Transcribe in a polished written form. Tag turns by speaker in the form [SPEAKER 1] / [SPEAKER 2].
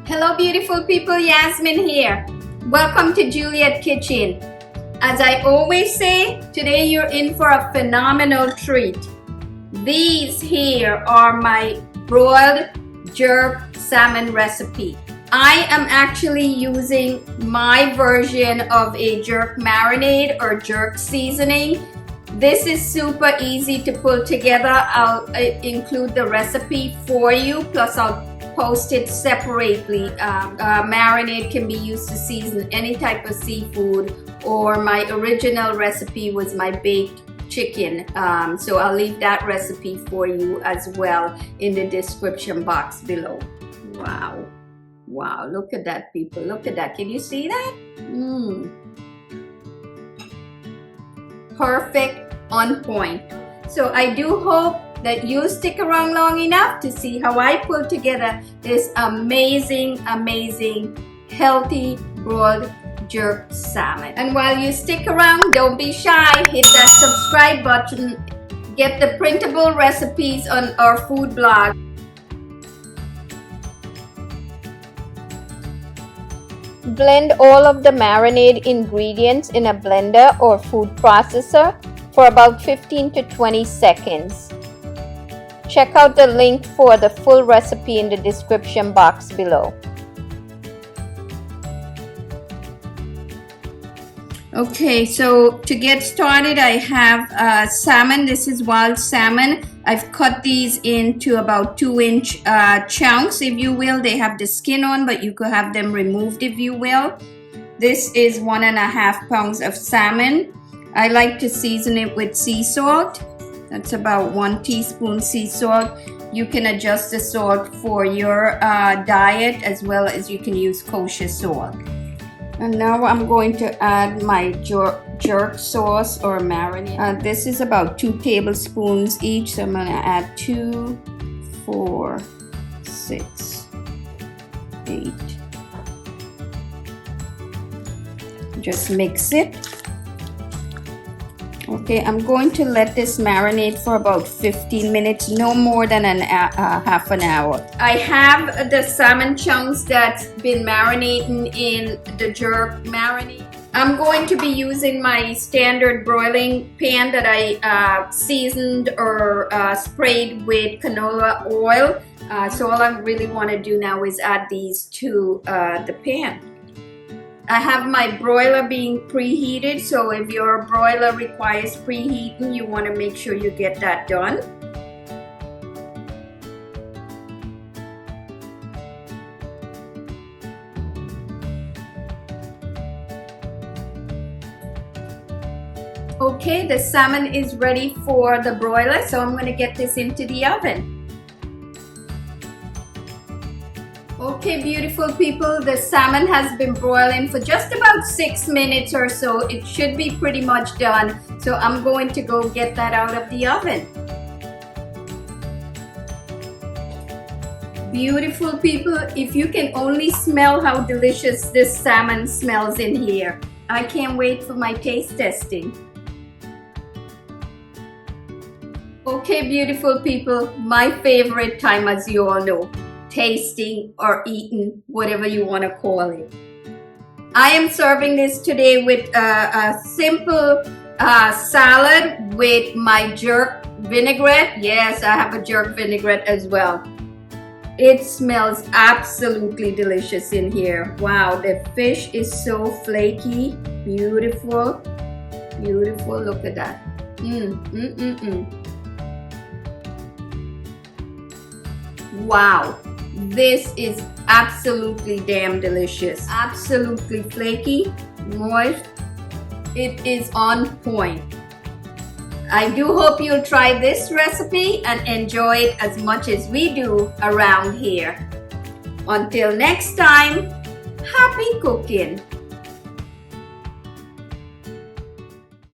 [SPEAKER 1] Hello beautiful people, Yasmin here. Welcome to Juliet Kitchen. As I always say, today you're in for a phenomenal treat. These here are my broiled jerk salmon recipe. I am actually using my version of a jerk marinade or jerk seasoning. This is super easy to pull together. I'll include the recipe for you, plus I'll post it separately. Marinade can be used to season any type of seafood, or my original recipe was my baked chicken. So I'll leave that recipe for you as well in the description box below. Wow. Wow, look at that, people. Look at that. Can you see that? Perfect, on point. So I do hope that you stick around long enough to see how I pull together this amazing, healthy broiled jerk salmon. And while you stick around, don't be shy. Hit that subscribe button. Get the printable recipes on our food blog. Blend all of the marinade ingredients in a blender or food processor for about 15 to 20 seconds. Check out the link for the full recipe in the description box below. Okay, so to get started, I have salmon. This is wild salmon. I've cut these into about 2-inch chunks, if you will. They have the skin on, but you could have them removed, if you will. This is 1.5 pounds of salmon. I like to season it with sea salt. That's about 1 teaspoon sea salt. You can adjust the salt for your diet, as well as you can use kosher salt. And now I'm going to add my jerk sauce or marinade. This is about 2 tablespoons each, so I'm going to add 2, 4, 6, 8. Just mix it. Okay, I'm going to let this marinate for about 15 minutes, no more than half an hour. I have the salmon chunks that's been marinating in the jerk marinade. I'm going to be using my standard broiling pan that I seasoned or sprayed with canola oil. So all I really want to do now is add these to the pan. I have my broiler being preheated, so if your broiler requires preheating, you want to make sure you get that done. Okay, the salmon is ready for the broiler, so I'm going to get this into the oven. Okay, beautiful people, the salmon has been broiling for just about 6 minutes or so. It should be pretty much done. So I'm going to go get that out of the oven. Beautiful people, if you can only smell how delicious this salmon smells in here. I can't wait for my taste testing. Okay, beautiful people, my favorite time, as you all know. Tasting or eating, whatever you want to call it. I am serving this today with a simple salad with my jerk vinaigrette. Yes, I have a jerk vinaigrette as well. It smells absolutely delicious in here. Wow, the fish is so flaky. Beautiful. Beautiful. Look at that. Wow. This is absolutely damn delicious. Absolutely flaky, moist. It is on point. I do hope you'll try this recipe and enjoy it as much as we do around here. Until next time, happy cooking!